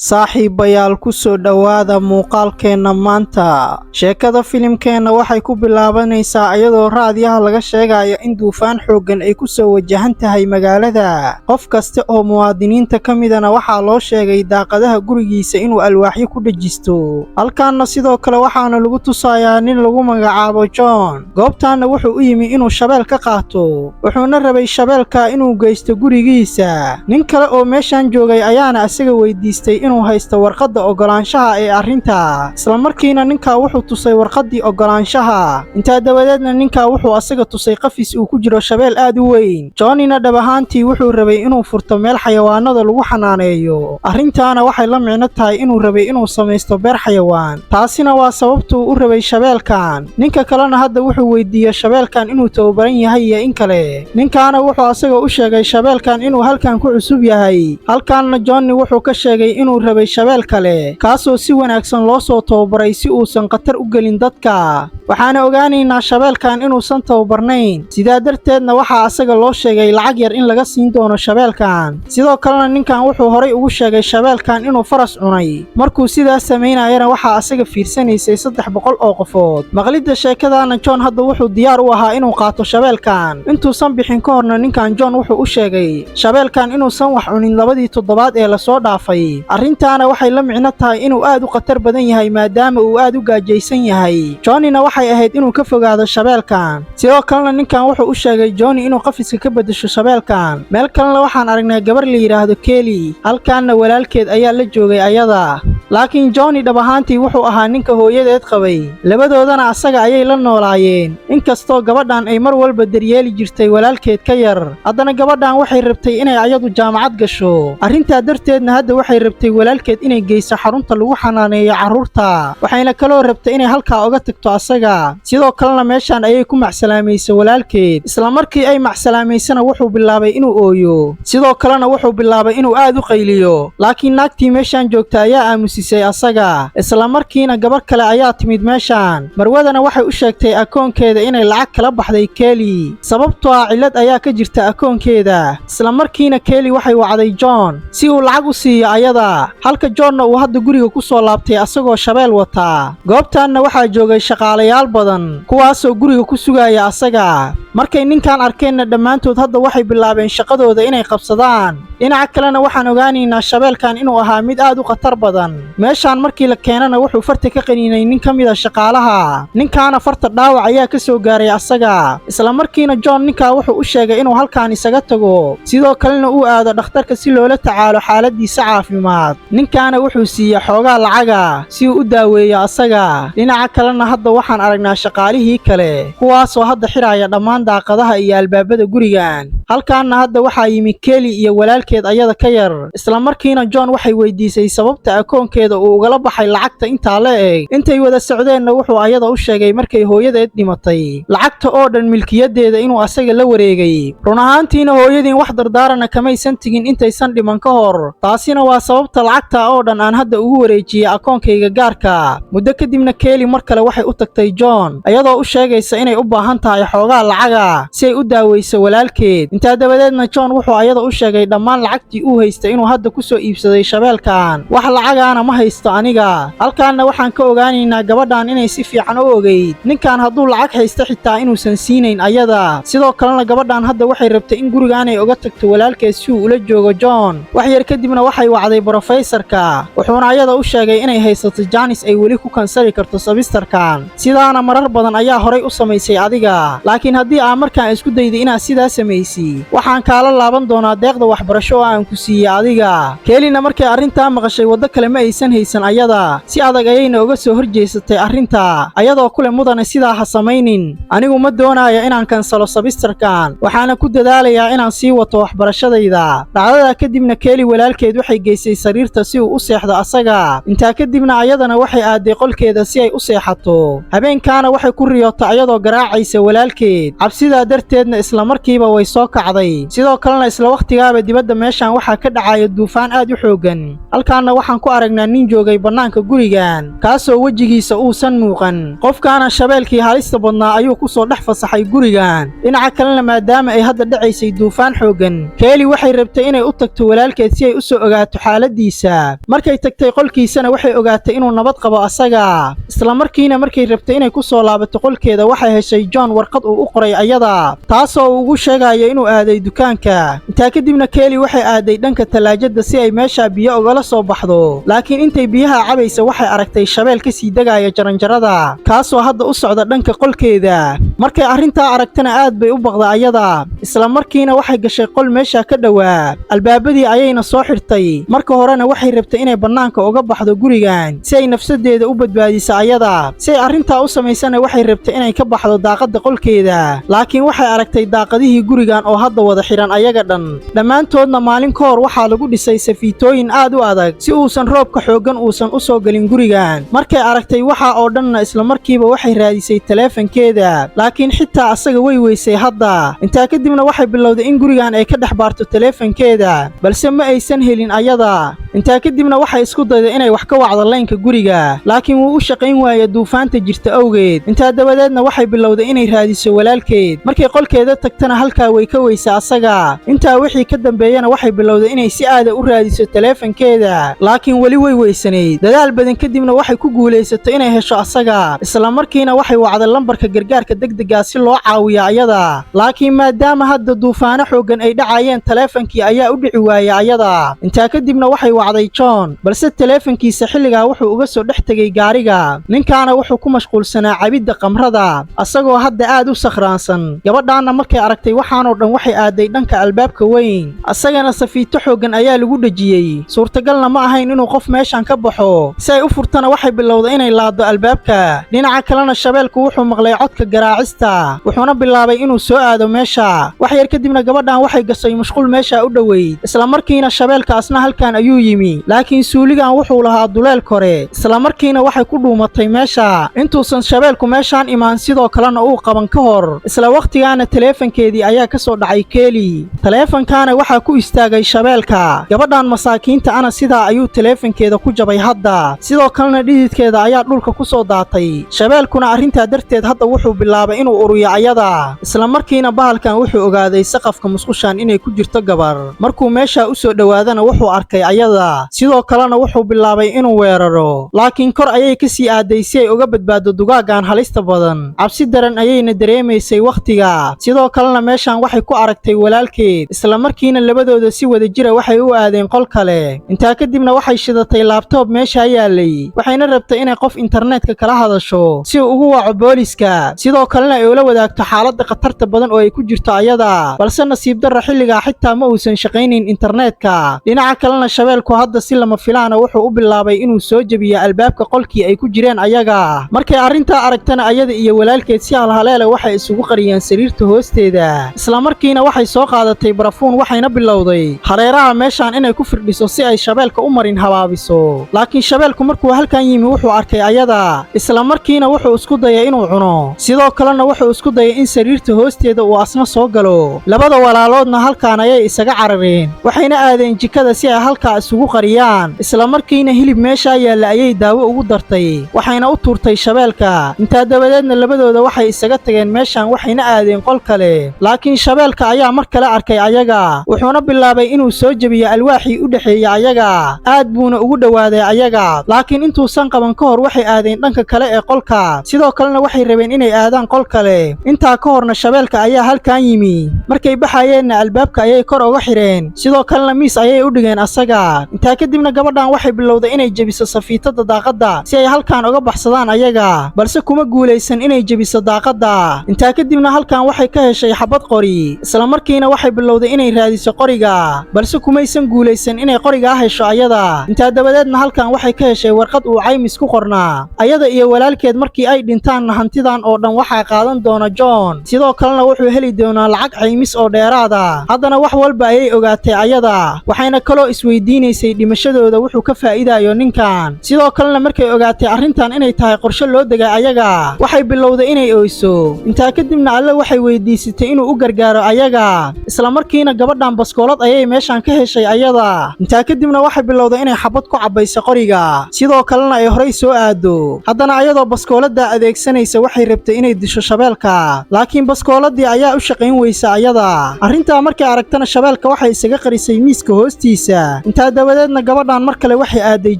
saaxiibayaal ku soo dhowaada muuqaalkeenna maanta. Sheekada filimkeenna waxay ku bilaabanaysaa iyadoo raadiyaha laga sheegayo in duufaan xooggan ay ku soo wajahan tahay magaalada. Qof kasta oo muwaadiniinta ka midana waxaa loo sheegay daaqadaha gurigiisa inuu alwaaxyo ku dhajisto. Halkaanna sidoo kale waxaana lagu tusayaa nin lagu magacaabo John. Goobtaanna wuxuu u yimi inuu shabeel ka qaato, wuxuuna rabay shabeelka inuu geysto gurigiisa. Nin kale oo meeshan joogay ayaana isaga weydiistay inuu haysto warqadda ogolaanshaha ee arrinta. Isla markiina ninka wuxuu tusay warqaddii ogolaanshaha. Intaa dabadeedna ninka wuxuu asaga tusay qafis uu ku jiro shabeel aad u weyn. Johnina dhab ahaantii wuxuu rabay inuu furto meel xayawaanada lagu xanaaneeyo. Arrintaana waxay la micno tahay inuu rabay inuu samaysto beer xayawaan. Taasina waa sababtuu u rabay shabeelkan. Ninka kalena hadda wuxuu weydiiyey shabeelkan inuu tababaran yahay iyo in kale. Ninkaana wuxuu asaga u sheegay shabeelkan inuu halkan ku cusub yahay. Halkaanna Johnny wuxuu ka sheegay inuu rabay shabeel kale kaasoo si wanaagsan loo soo tababaray si uusan khatar u gelin dadka. Waxaana ogaanaynaa shabeelkan inuusan tababarnayn, sidaa darteedna waxaa asaga loo sheegay lacag yar in laga siin doono shabeelkan. Sidoo kalena ninkan wuxuu horay ugu sheegay shabeelkan inuu faras cunay. Markuu sidaas samaynayana waxaa asaga fiirsanaysay 300 oo qofood. Maqlidda sheekadaana John hadda wuxuu diyaar u ahaa inuu qaato shabeelkan. Intuusan bixin ka horna ninkan John wuxuu u sheegay shabeelkan inuusan wax cunin 2 toddobaad ee la soo dhaafay. Arrintaana waxay la micno tahay inuu aad u khatar badan yahay maadaama uu aad u gaajaysan yahay. Johnnyna waxay ahayd inuu ka fogaado shabeelkan. Sidoo kalena ninkan wuxuu u sheegay Johnny inuu qafiska ka bedesho shabeelkan. Meel kalena waxaan aragnaa gabar la yiraahdo Kelly. Halkaanna walaalkeed ayaa la joogay ayada. laakiin Johnny dhab ahaantii wuxuu ahaa ninka hooyadeed qabay. Labadoodana asaga ayay la noolaayeen. Inkastoo gabadhan ay mar walba daryeeli jirtay walaalkeed ka yar, haddana gabadhan waxay rabtay inay ayadu jaamacad gasho. Arrintaa darteedna hadda waxay rabtay walaalkeed inay geyso xarunta lagu xanaaneeyo carruurta. Waxayna kaloo rabtay inay halkaa uga tagto asaga. Sidoo kalena meeshan ayay ku macsalaamaysay walaalkeed. Isla markii ay macsalaamaysana wuxuu bilaabay inuu ooyo. Sidoo kalena wuxuu bilaabay inuu aad u qayliyo. Laakiin naagtii meeshan joogta ayaa aamusisay asaga. Isla markiina gabar kale ayaa timid meeshan. Marwadana waxay u sheegtay akoonkeeda inay lacag kala baxday Kelly. Sababtoo ah cilad ayaa ka jirta akoonkeeda. Isla markiina Kelly waxay wacday John si uu lacag u siiyo ayada. Halka Johnna uu hadda guriga ku soo laabtay asagoo shabeel wata. Goobtaanna waxaa joogay shaqaalayaal badan kuwaasoo guriga ku sugaya asaga. Markay ninkan arkeenna dhammaantood hadda waxay bilaabeen shaqadooda inay qabsadaan. Dhinaca kalena waxaan ogaanaynaa shabeelkan inuu ahaa mid aad u khatar badan. Meeshaan markii la keenana wuxuu farta ka qaniinay nin ka mid ah shaqaalaha. Ninkaana farta dhaawac ayaa ka soo gaaray asaga. Isla markiina John ninkaa wuxuu u sheegay inuu halkaan isaga tago. Sidoo kalena uu aado dhakhtarka si loola tacaalo xaaladiisa caafimaad. Ninkaana wuxuu siiyay xoogaa lacaga si uu u daaweeyo asaga. Dhinaca kalena hadda waxaan aragnaa shaqaalihii kale kuwaasoo hadda xiraya dhammaan daaqadaha iyo albaabada gurigan. Halkaanna hadda waxaa yimi Kelly iyo walaalkeed ayada ka yar. Isla markiina John waxay weydiisay sababta akoonkeeda uu ugala baxay lacagta intaa la eg. Intay wada socdeenna wuxuu ayada u sheegay markay hooyadeed dhimatay lacagta oo dhan milkiyadeeda inuu asaga la wareegay. Run ahaantiina hooyadiin wax dardaarana kamaysan tigin intaysan dhiman ka hor. Taasina waa sababta lacagta oo dhan aan hadda ugu wareejiyay akoonkayga gaarka. Muddo kadibna Kelly mar kale waxay u tagtay John ayadoo u sheegaysa inay u baahan tahay xoogaa lacaga si ay u daaweyso walaalkeed. Intaa dabadeedna John wuxuu ayada u sheegay dhammaan lacagtii uu haystay inuu hadda ku soo iibsaday shabeelkan. Wax lacagaana ma haysto aniga. Halkaanna waxaan ka ogaanaynaa gabadhan inay si fiican u ogeyd ninkan hadduu lacag haysto xitaa inuusan siinayn ayada. Sidoo kalena gabadhan hadda waxay rabtay in gurigaan ay uga tagto walaalkeed si uu ula joogo John. wax yar kadibna waxay wacday professorka, wuxuuna ayada u sheegay inay haysato Janice ay weli ku kansari karto sabistarkan. Sidaana marar badan ayaa horay u samaysay adiga. Laakiin haddii aan markaan isku dayday inaad sidaa samaysi, waxaan kaala laaban doonaa deeqda waxbarasho oo aan ku siiyey adiga. Kellyna markay arrintaa maqashay waddo kale ma aysan haysan ayada. Si adag ayayna uga soo horjeesatay arrinta ayadoo kule mudane sidaa ha samaynin. Anigu ma doonayo inaan kansalo sabistarkan, waxaana ku dadaalayaa inaan sii wato waxbarashadayda. Dhacdada kadibna Kelly walaalkeed waxay geysay sariirta si uu u seexdo asaga. Intaa kadibna ayadana waxay aaday qolkeeda si ay u seexato. Habeenkaana waxay ku riyootay ayadoo garaacaysa walaalkeed. Cabsidaa darteedna isla markiiba way soo kacday. Sidoo kalena isla waqtigaaba dibadda meeshan waxaa ka dhacaya duufaan aad u xooggan. Halkaanna waxaan ku aragnaa doonaa nin joogay bannaanka gurigan kaasoo wejigiisa uusan muuqan qofkaana shabeelkii halista badnaa ayuu ku soo dhex fasaxay gurigan dhinaca kalena maadaama ay hadda dhacaysay duufaan xooggan keeli waxay rabtay inay u tagto walaalkeed si ay u soo ogaato xaaladiisa markay tagtay qolkiisana waxay ogaatay inuu nabad qabo asaga isla markiina markay rabtay inay ku soo laabato qolkeeda waxay heshay John warqad uu u qoray ayada taasoo uu ugu sheegayo inuu aaday dukaanka intaa kadibna keeli waxay aaday dhanka talaajada si ay meesha biyo ogala soo baxdo laakiin intay biyaha cabaysa waxay aragtay shabeel ka sii degaya jaranjarada kaasoo hadda u socda dhanka qolkeeda markay arrintaa aragtana aad bay u baqda ayada isla markiina waxay gashay qol meesha ka dhawaa albaabadii ayayna soo xirtay marka horena waxay rabtay inay bannaanka uga baxdo gurigan si ay nafsadeeda u badbaadiso ayada si ay arrintaa u samaysana waxay rabtay inay ka baxdo daaqada qolkeeda laakiin waxay aragtay daaqadihii gurigan oo hadda wada xiran ayaga dhan dhammaantoodna maalin ka hor waxaa lagu dhisay safiitooyin aad u adag si uusan roobka xooggan uusan u soo gelin gurigan markay aragtay waxa oo dhanna isla markiiba waxay raadisay taleefankeeda laakiin xitaa asaga way weysay hadda intaa kadibna waxay bilowday in gurigan ay ka dhex baarto taleefankeeda balse ma aysan helin ayada intaa kadibna waxay isku dayday inay wax ka wacdo laynka guriga laakiin wuu u shaqayn waayay duufaanta jirta awgeed intaa dabadeedna waxay bilowday inay raadiso walaalkeed markay qolkeeda tagtana halkaa way ka weysa asaga intaa wixii ka dambeeyana waxay bilowday inay si aada u raadiso taleefankeeda laakiin weli way weysanayd dadaal badan kadibna waxay ku guulaysatay inay hesho asaga isla markiina waxay wacday lambarka gargaarka degdega si loo caawiyo ayada laakiin maadaama hadda duufaano xooggan ay dhacayeen taleefankii ayaa u dhici waayay ayada intaa kadibna waxay wacday John balse taleefankiisa xilligaa wuxuu uga soo dhex tegay gaariga ninkaana wuxuu ku mashquulsanaa cabidda qamrada asagoo hadda aad u sakhraansan gabadhaana markay aragtay waxaanoo dhan waxay aaday dhanka albaabka weyn asagana safiito xooggan ayaa lagu dhejiyey suurtagalna ma ahayn inuu qof meeshan ka baxo si ay u furtana waxay bilowday inay laado albaabka dhinaca kalena shabeelku wuxuu maqlay codka garaacista wuxuuna bilaabay inuu soo aado meesha wax yar kadibna gabadhan waxay gashay mashquul meesha u dhoweyd isla markiina shabeelka asna halkan ayuu yimi laakiin suuligan wuxuu lahaa duleel kore isla markiina waxay ku dhuumatay meesha intuusan shabeelku meeshaan imaan sidoo kalena uu qaban ka hor isla waqtigaana taleefankeedii ayaa ka soo dhacay keeli taleefankaana waxaa ku istaagay shabeelka gabadhan masaakiinta ana sidaa ayuu taleefankeeda ku jabay hadda sidoo kalena dhididkeeda ayaa dhulka ku soo daatay shabeelkuna arrintaa darteed hadda wuxuu bilaabay inuu uriyo ayada isla markiina bahalkan wuxuu ogaaday saqafka musqushan inay ku jirto gabar markuu meesha u soo dhowaadana wuxuu arkay ayada sidoo kalena wuxuu bilaabay inuu weeraro laakiin kor ayay ka sii aaday si ay uga badbaado dugaagan halista badan cabsi daran ayayna dareemaysay wakhtiga sidoo kalena meeshan waxay ku aragtay walaalkeed isla markiina labadooda si wada jira waxay u aadeen qol kale intaa kadibna waxay shidatay laabtoob meesha yaalay waxayna rabtay inay qof internetka kala hadasho si uu ugu waco booliska sidoo kalena ay ula wadaagto xaaladda khatarta badan oo ay ku jirto ayada balse nasiib darra xilligaa xitaa ma uusan shaqaynayn internetka dhinaca kalena shabeelku hadda si lama filaana wuxuu u bilaabay inuu soo jebiyo albaabka qolkii ay ku jireen ayaga markay arrintaa aragtana ayada iyo walaalkeed si halhaleele waxay isugu qariyeen sariirta hoosteeda isla markiina waxay soo qaadatay barafuun waxayna bilowday hareeraha meeshaan inay ku firdhiso si ay shabeelka u marin habaabiso laakiin shabeelku markuu halkan yimi wuxuu arkay ayada isla markiina wuxuu isku dayay inuu cuno sidoo kalena wuxuu isku dayay in sariirta hoosteeda uu asna soo galo labada walaaloodna halkaan ayay isaga carareen waxayna aadeen jikada si ay halkaa isugu qariyaan isla markiina hilib meesha yaalla ayay daawo ugu dartay waxayna u tuurtay shabeelka intaa dabadeedna labadooda waxay isaga tageen meeshan waxayna aadeen qol kale laakiin shabeelka ayaa mar kale arkay ayaga wuxuuna bilaabay inuu soo jebiyo alwaaxii u dhexeeyay ayaga aad buuna ugu dhowaaday ayaga laakiin intuusan qaban ka hor waxay aadeen dhanka kale ee qolka sidoo kalena waxay rabeen inay aadaan qol kale intaa ka horna shabeelka ayaa halkan yimi markay baxayeenna albaabka ayay kor uga xireen sidoo kalena miis ayay u dhigeen asaga intaa kadibna gabadhan waxay bilowday inay jebiso safiitada daaqadda si ay halkan uga baxsadaan ayaga balse kuma guulaysan inay jebiso daaqadda intaa kadibna halkan waxay ka heshay xabad qori isla markiina waxay bilowday inay raadiso qoriga balse kumaysan guulaysan inay qorigaa hesho ayada intaa dabadeedna halkan waxay ka heshay warqad uu caymis ku qornaa ayada iyo walaalkeed markii ay dhintaanna hantidan oo dhan waxaa qaadan doona John sidoo kalena wuxuu heli doonaa lacag caymis oo dheeraada haddana wax walba ayay ogaatay ayada waxayna kaloo isweydiinaysay dhimashadooda wuxuu ka faa'iidayo ninkan sidoo kalena markay ogaatay arrintan inay tahay qorshe loo degay ayaga waxay bilowday inay oyso intaa kadibna alle waxay weydiisatay inuu u gargaaro ayaga isla markiina gabadhan baskoolad ayay meeshan ka heshay ayada intaa kadibna waxay bilowday inay xabad ku cabaysa qoriga sidoo kalena ay horay soo aado haddana ayadoo baskoolada adeegsanaysa waxay rabtay inay disho shabeelka laakiin baskooladii ayaa u shaqayn weysa ayada arrintaa markay aragtana shabeelka waxay isaga qarisay miiska hoostiisa intaa dabadeedna gabadhan mar kale waxay aaday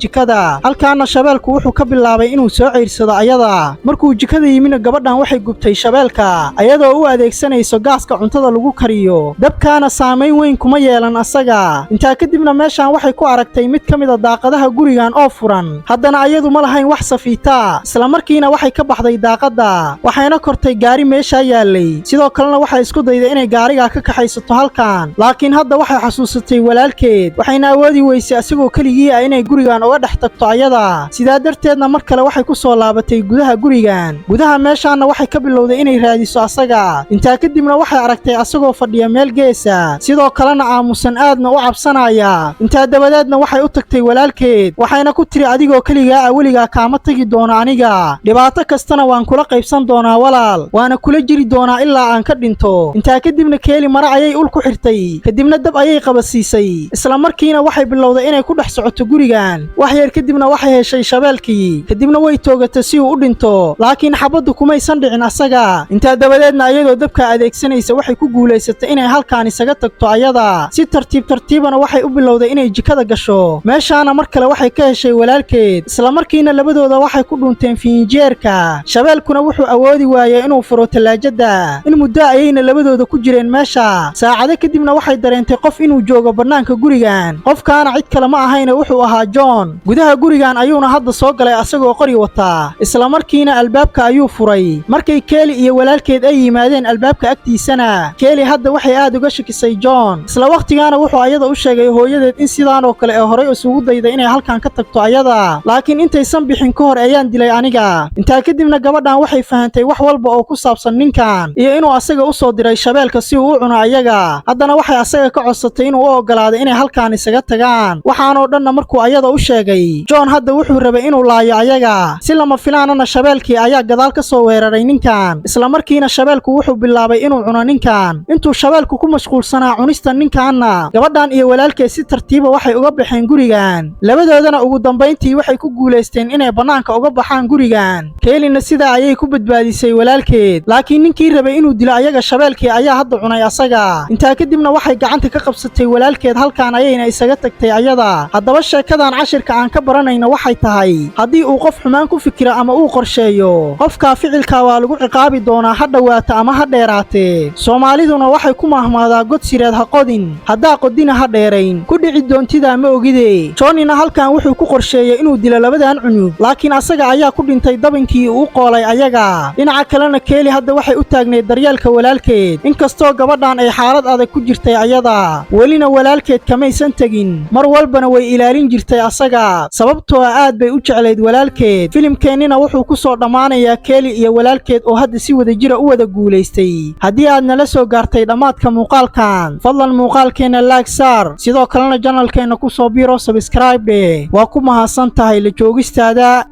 jikada halkaana shabeelku wuxuu ka bilaabay inuu soo ceyrsado ayada markuu jikada yimina gabadhan waxay gubtay shabeelka ayadoo u adeegsanayso gaaska cuntada lagu kariyo dabkaana saamayn weyn kuma yeelan asaga intaa kadibna meeshaan waxay ku aragtay mid ka mida daaqadaha gurigan oo furan haddana ayadu ma lahayn wax safiita isla markiina waxay ka baxday daaqada waxayna kortay gaari meeshaa yaalay sidoo kalena waxay isku dayday inay gaariga ka kaxaysato halkan laakiin hadda waxay xasuusatay walaalkeed waxayna awoodi weysay asigoo keligii ah inay gurigan uga dhex tagto ayada sidaa darteedna mar kale waxay ku soo laabatay gudaha gurigan gudaha meeshaanna waxay ka bilowday inay raadiso asaga intaa kadibna waxay aragtay asagoo fadhiya meel geesa sidoo kalena aamusan aadna u cabsanaya intaa dabadeedna waxay u tagtay walaalkeed waxayna ku tiri adigoo keligaa ah weligaa kaama tagi doono aniga dhibaato kastana waan kula qaybsan doonaa walaal waana kula jiri doonaa ilaa aan ka dhinto intaa kadibna keeli mara ayay ul ku xirtay kadibna dab ayay qabasiisay isla markiina waxay bilowday inay ku dhex socoto gurigan wax yar kadibna waxay heshay shabeelkii kadibna way toogatay si uu u dhinto laakiin xabaddu kumaysan dhicin asaga intaa dabadeedna ayadoo dabka adeegsanaysa waxay ku guulaysatay inay halkaan isaga tagto ayada si tartiibana waxay u bilowday inay jikada gasho meeshaana mar kale waxay ka heshay walaalkeed isla markiina labadooda waxay ku dhunteen fiinjeerka shabeelkuna wuxuu awoodi waayey inuu furo talaajada in muddo ayayna labadooda ku jireen meesha saacado kadibna waxay dareentay qof inuu joogo bannaanka gurigan qofkaana cid kale ma ahayna wuxuu ahaa John gudaha gurigan ayuuna hadda soo galay asagoo qori wata isla markiina albaabka ayuu furay markay keeli iyo walaalkeed ay yimaadeen albaabka agtiisana keeli hadda waxay aad uga shakisay John isla waqtigaana wuxuu ayada u sheegay hooyadeed in sidaan oo kale horay isugu dayday inay halkan ka tagto ayada laakiin intaysan bixin ka hor ayaan dilay aniga intaa kadibna gabadhan waxay fahantay wax walba oo ku saabsan ninkan iyo inuu asaga u soo diray shabeelka si uu u cuno ayaga haddana waxay asaga ka codsatay inuu u ogolaaday inay halkaan isaga tagaan waxaanoo dhanna markuu ayada u sheegay John hadda wuxuu rabay inuu laayo ayaga si lama filaanana shabeelkii ayaa gadaal ka soo weeraray ninkan isla markiina shabeelku wuxuu bilaabay inuu cuno ninkan intuu shabeelku ku mashquulsanaa cunista ninkanna gabadhan iyo walaalkeed si tartiiba waxay uga baxeen gurigan labadoodana ugu dambayntii waxay ku guulaysteen inay bannaanka uga baxaan gurigan keelina sidaa ayay ku badbaadisay walaalkeed laakiin ninkii rabay inuu dilo ayaga shabeelkii ayaa hadda cunay asaga intaa kadibna waxay gacanta ka qabsatay walaalkeed halkaan ayayna isaga tagtay ayada haddaba sheekadan cashirka aan ka baranayna waxay tahay haddii uu qof xumaan ku fikira ama uu qorsheeyo qofkaa ficilkaa waa lagu ciqaabi doonaa ha dhowaato ama ha dheeraatee soomaaliduna waxay ku mahmaadaa god sireed ha qodin haddaa qodina ha dheerayn ku dhici doontidaa ma ogide johnina halkan wuxuu ku qorsheeyey inuu dilo labadan cunug laakiin asaga ayaa ku dhintay dabinkii uu qoolay ayaga dhinaca kalena keeli hadda waxay u taagneed daryeelka walaalkeed inkastoo gabadhan ay xaalad adag ku jirtay ayada welina walaalkeed kamaysan tegin mar walbana way ilaalin jirtay asaga sababtoo aad bay u jeclayd walaalkeed filimkeennina wuxuu ku soo dhammaanayaa keeli iyo walaalkeed oo hadda si wadajira u wada guulaystay haddii aad nala soo gaartay dhammaadka muuqaalkan fadlan muuqaalkeenna laag saar sidoo kalena janalkeenna ku soo biiro sabscribe waa ku mahadsan tahay la joogistaada